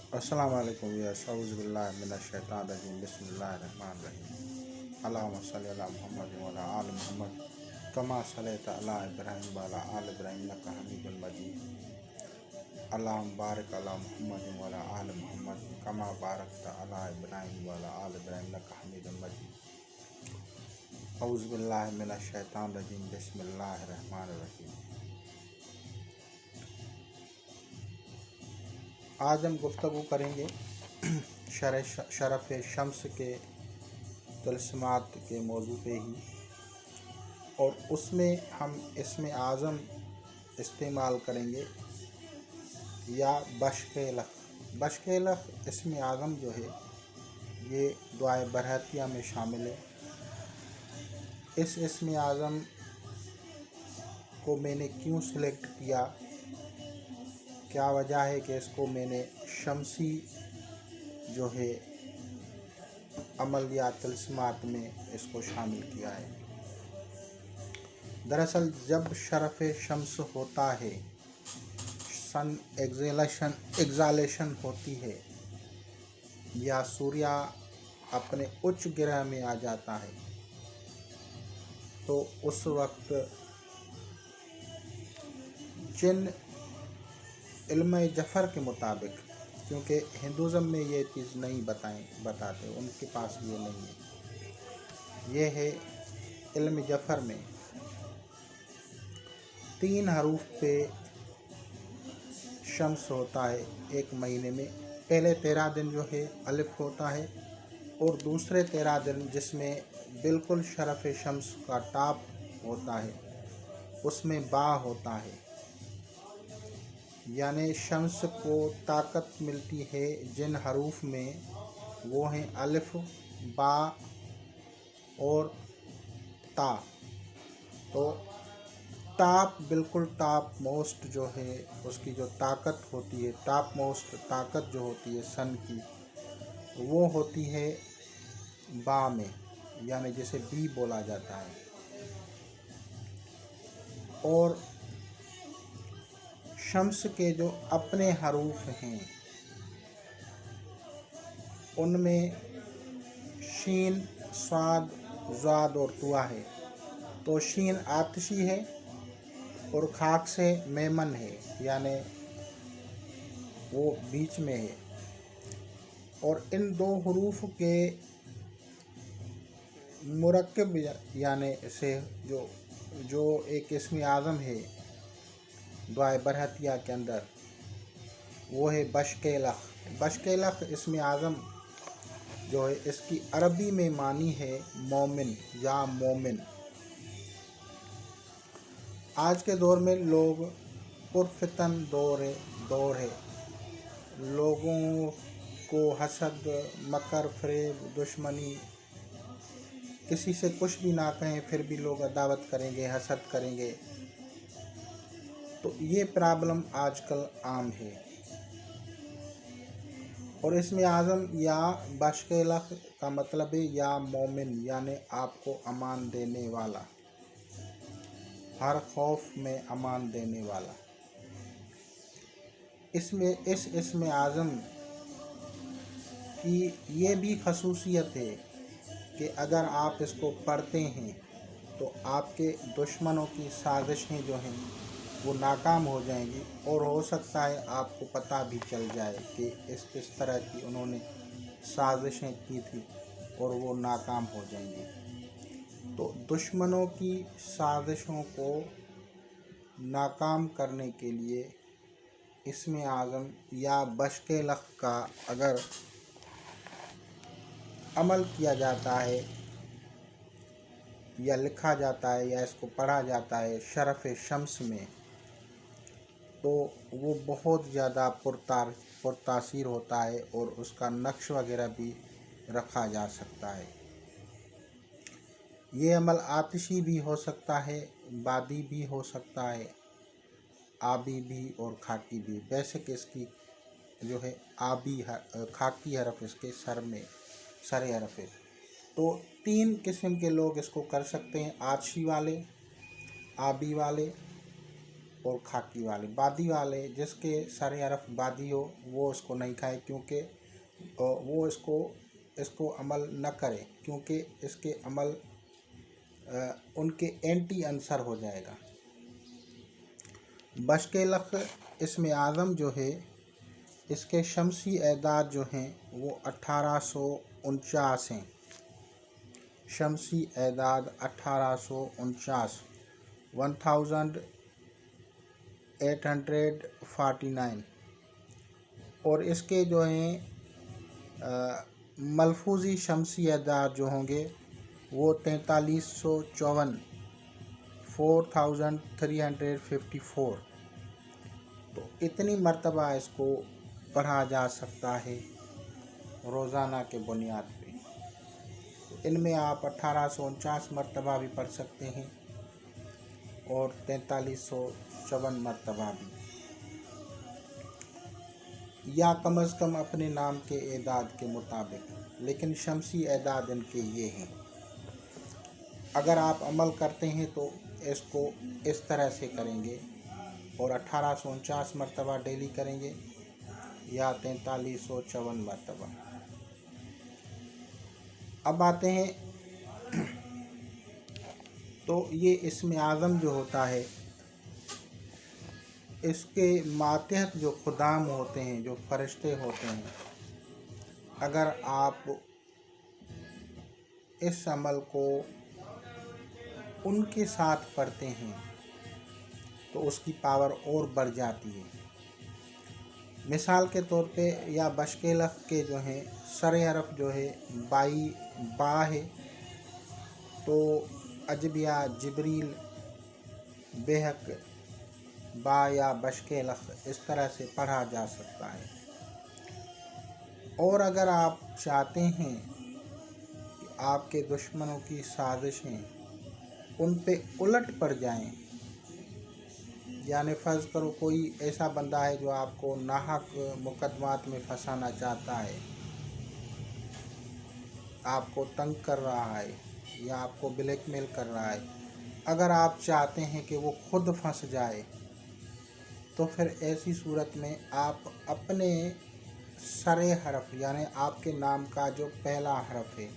अस्सलाम वालेकुम औज़ुबिल्लाहि मिनश्शैतानिर्रजीम बिस्मिल्लाहिर्रहमानिर्रहीम अल्लाहुम्मा सल्लि अला मुहम्मद व अला आलि मुहम्मद कमा सल्लैता अला इब्राहीम व अला आलि इब्राहीम इन्नका हमीदुम मजीद अल्लाहुम्मा बारिक अला मुहम्मद व अला आलि मुहम्मद कमा बारकता अला इब्राहीम व अला आलि इब्राहीम इन्नका हमीदुम मजीद औज़ुबिल्लाहि मिनश्शैतानिर्रजीम बिस्मिल्लाहिर्रहमानिर्रहीम। आज हम गुफ्तगू करेंगे शरफ़ शम्स के तलस्मात के मौजू पे ही, और उसमें हम इसमें आज़म इस्तेमाल करेंगे या बशकेलख इसमें आज़म जो है ये दुआए बरहतिया में शामिल है। इस इसमें आज़म को मैंने क्यों सिलेक्ट किया, क्या वजह है कि इसको मैंने शमसी जो है अमल या तलस्मात में इसको शामिल किया है। दरअसल जब शरफ़ शम्स होता है, सन एग्ज़ालेशन होती है या सूर्य अपने उच्च ग्रह में आ जाता है, तो उस वक्त जिन इल्म जफ़र के मुताबिक, क्योंकि हिंदुज़म में ये चीज़ नहीं बताते, उनके पास ये नहीं है, ये है इल्म जफ़र में 3 हरूफ पे शम्स होता है एक महीने में। पहले 13 दिन जो है अलिफ होता है, और दूसरे 13 दिन जिसमें बिल्कुल शरफ़ शम्स का टॉप होता है उसमें बा होता है, यानी शम्स को ताकत मिलती है जिन हरूफ में, वो हैं अलिफ, बा और ता। तो टॉप बिल्कुल टॉप मोस्ट जो है उसकी जो ताकत होती है, टॉप मोस्ट ताकत जो होती है सन की, वो होती है बा में, यानी जिसे बी बोला जाता है। और शम्स के जो अपने हरूफ हैं उनमें शीन, स्वाद, ज़ाद और तुआ है। तो शीन आतिशी है और खाक से मेमन है, यानी वो बीच में है। और इन 2 हरूफ के मुरक्कब यानी से जो एक इसमें आज़म है दुआए बरहतिया के अंदर, वो है बशकेलख इसमें आज़म जो है, इसकी अरबी में मानी है मोमिन या मोमिन। आज के दौर में लोग पुरफितन दौर है, लोगों को हसद, मकर, फरेब, दुश्मनी, किसी से कुछ भी ना कहें फिर भी लोग अदावत करेंगे, हसद करेंगे। तो ये प्रॉब्लम आजकल आम है। और इसमें आज़म या बशकेलख का मतलब है या मोमिन, यानी आपको अमान देने वाला, हर खौफ में अमान देने वाला। इसमें आज़म की ये भी खसूसियत है कि अगर आप इसको पढ़ते हैं तो आपके दुश्मनों की साजिशें जो हैं वो नाकाम हो जाएंगी, और हो सकता है आपको पता भी चल जाए कि किस तरह की उन्होंने साजिशें की थी और वो नाकाम हो जाएंगी। तो दुश्मनों की साजिशों को नाकाम करने के लिए इसमें आज़म या बशकेलख का अगर अमल किया जाता है या लिखा जाता है या इसको पढ़ा जाता है शरफ़ शम्स में, तो वो बहुत ज़्यादा पुरतासीर होता है और उसका नक्श वगैरह भी रखा जा सकता है। ये अमल आतिशी भी हो सकता है, बादी भी हो सकता है, आबी भी और खाकी भी। बेसिक इसकी जो है खाकी हरफ इसके सर हरफ है। तो 3 किस्म के लोग इसको कर सकते हैं, आतिशी वाले, आबी वाले और खाकी वाले। बादी वाले जिसके सरे हरफ बादी हो वो उसको नहीं खाए, क्योंकि वो इसको अमल न करे, क्योंकि इसके अमल उनके एंटी आंसर हो जाएगा। बशकेलख इसमें आज़म जो है, इसके शमसी एदाद जो हैं वो 1849 हैं। शमसी एदाद 1849, 1849। और इसके जो हैं मलफूजी शमसी एदाद जो होंगे वो 4354, 4354। तो इतनी मर्तबा इसको पढ़ा जा सकता है रोज़ाना के बुनियाद पे। इनमें आप 1849 मर्तबा भी पढ़ सकते हैं और 4354 मर्तबा भी, या कम अज़ कम अपने नाम के एदाद के मुताबिक। लेकिन शमसी एदाद इनके ये हैं। अगर आप अमल करते हैं तो इसको इस तरह से करेंगे और 1849 मर्तबा डेली करेंगे या 4354 मर्तबा। अब आते हैं तो ये इसमें आज़म जो होता है, इसके मातहत जो खुदाम होते हैं, जो फरिश्ते होते हैं, अगर आप इस अमल को उनके साथ पढ़ते हैं तो उसकी पावर और बढ़ जाती है। मिसाल के तौर पे या बशकेलख के जो हैं सरे हरफ जो है बा है, तो अजबिया, जिब्रील, बेहक, बा या बशकेलख इस तरह से पढ़ा जा सकता है। और अगर आप चाहते हैं कि आपके दुश्मनों की साजिशें उन पे उलट पड़ जाएं, यानी फ़र्ज़ करो कोई ऐसा बंदा है जो आपको नाहक मुकदमात में फंसाना चाहता है, आपको तंग कर रहा है या आपको ब्लैकमेल कर रहा है, अगर आप चाहते हैं कि वो खुद फंस जाए, तो फिर ऐसी सूरत में आप अपने सरे हरफ यानी आपके नाम का जो पहला हरफ है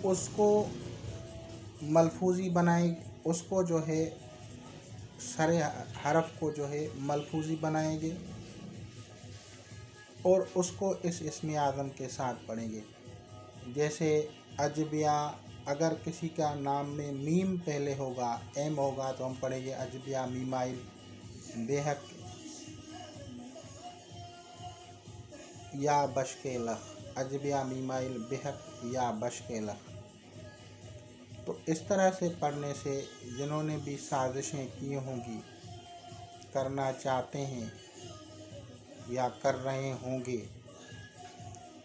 उसको मलफूजी बनाएं, उसको जो है सरे हरफ को जो है मलफूजी बनाएंगे और उसको इस इस्म आज़म के साथ पढ़ेंगे। जैसे अजबिया, अगर किसी का नाम में मीम पहले होगा, एम होगा, तो हम पढ़ेंगे अजबिया मीमाइल बेहक या बशकेलख, अजबिया मीमाइल बेहक या बशकेलख। तो इस तरह से पढ़ने से जिन्होंने भी साजिशें की होंगी, करना चाहते हैं या कर रहे होंगे,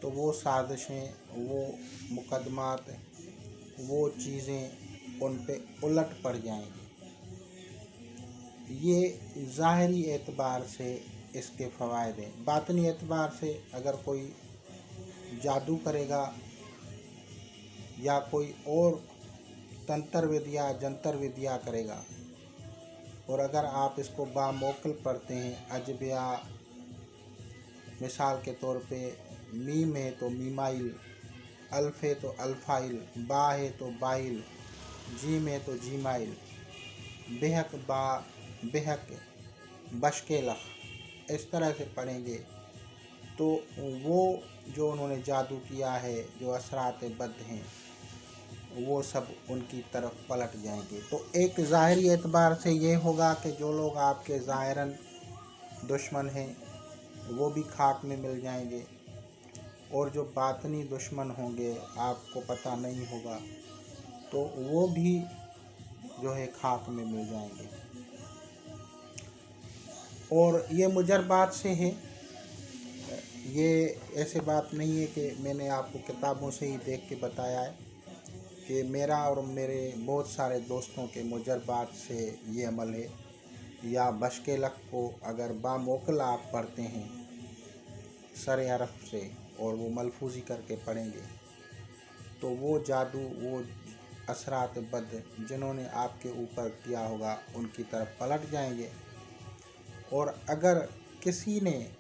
तो वो साजिशें, वो मुकदमात, वो चीज़ें उन पे उलट पड़ जाएंगी। ये ज़ाहिरी एतबार से इसके फ़वाइद हैं। बातनी एतबार से अगर कोई जादू करेगा या कोई और तंत्र विद्या, जंतर विद्या करेगा, और अगर आप इसको बामौकल पढ़ते हैं, अजबिया, मिसाल के तौर पे मीम है तो मीमाइल, अल्फ है तो अल्फाइल, बा है तो बाइल, जीम है तो जीमाइल, बेहक बा बेहक बशकेलख, इस तरह से पढ़ेंगे तो वो जो उन्होंने जादू किया है, जो असरात बद हैं, वो सब उनकी तरफ पलट जाएंगे। तो एक ज़ाहिरी एतबार से ये होगा कि जो लोग आपके ज़ाहिरन दुश्मन हैं वो भी खाक में मिल जाएंगे, और जो बातनी दुश्मन होंगे, आपको पता नहीं होगा, तो वो भी जो है खाक में मिल जाएंगे। और ये मुजरबात से है, ये ऐसे बात नहीं है कि मैंने आपको किताबों से ही देख के बताया है, कि मेरा और मेरे बहुत सारे दोस्तों के मुजरबात से ये अमल है। या बशकेलख को अगर बामौकल आप पढ़ते हैं सरे हरफ से और वो मलफूजी करके पढ़ेंगे, तो वो जादू, वो असरात बद जिन्होंने आपके ऊपर किया होगा उनकी तरफ पलट जाएंगे। और अगर किसी ने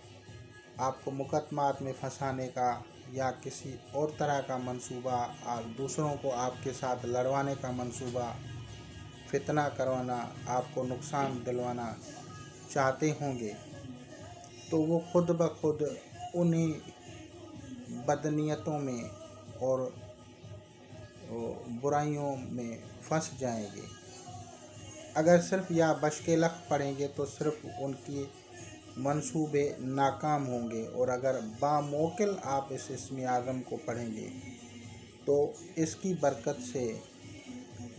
आपको मुकदमात में फंसाने का या किसी और तरह का मंसूबा, दूसरों को आपके साथ लड़वाने का मंसूबा, फितना करवाना, आपको नुकसान दिलवाना चाहते होंगे, तो वो खुद ब खुद उन्हीं बदनीयतों में और बुराइयों में फंस जाएंगे। अगर सिर्फ या बशकेलख पढ़ेंगे तो सिर्फ उनकी मंसूबे नाकाम होंगे, और अगर बामौकिल आप इस इस्म आज़म को पढ़ेंगे तो इसकी बरकत से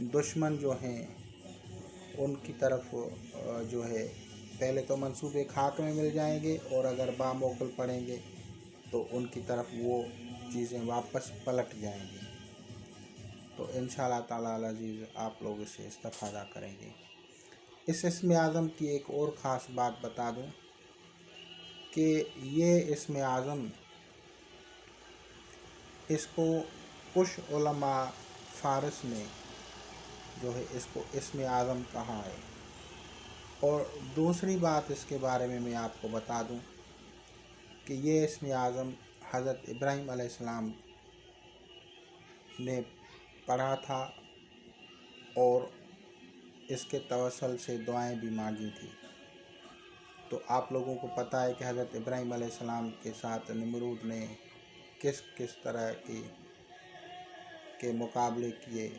दुश्मन जो हैं उनकी तरफ जो है पहले तो मंसूबे खाक में मिल जाएंगे, और अगर बामौकिल पढ़ेंगे तो उनकी तरफ वो चीज़ें वापस पलट जाएंगी। तो इंशाअल्लाह ताला अल अज़ीज़ आप लोग इससे इस्तिफ़ादा करेंगे। इस इस्म आज़म की एक और ख़ास बात बता दूं कि ये इस्म आज़म, इसको कुछ उलमा फ़ारिस ने जो है इसको इस्म आज़म कहा है। और दूसरी बात इसके बारे में मैं आपको बता दूं कि ये इस्म आज़म हज़रत इब्राहीम अलैहिस्सलाम ने पढ़ा था और इसके तवस्सुल से दुआएं भी मांगी थी। तो आप लोगों को पता है कि हज़रत इब्राहीम अलैहिस्सलाम के साथ नमरूद ने किस किस तरह के मुकाबले किए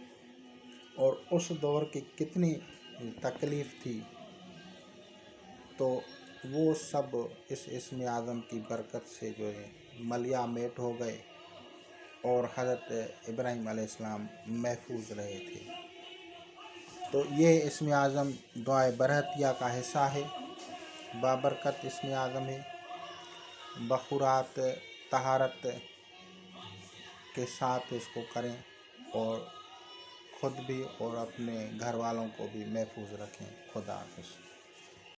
और उस दौर की कितनी तकलीफ़ थी। तो वो सब इस इस्म आज़म की बरकत से जो है मलिया मेट हो गए और हज़रत इब्राहीम अलैहिस्सलाम महफूज रहे थे। तो ये इस्म आज़म दुआए बरहतिया का हिस्सा है, बाबरकत इस्म आज़म है। बखुरात तहारत के साथ इसको करें और ख़ुद भी और अपने घर वालों को भी महफूज रखें। खुदा हाफ़िज़।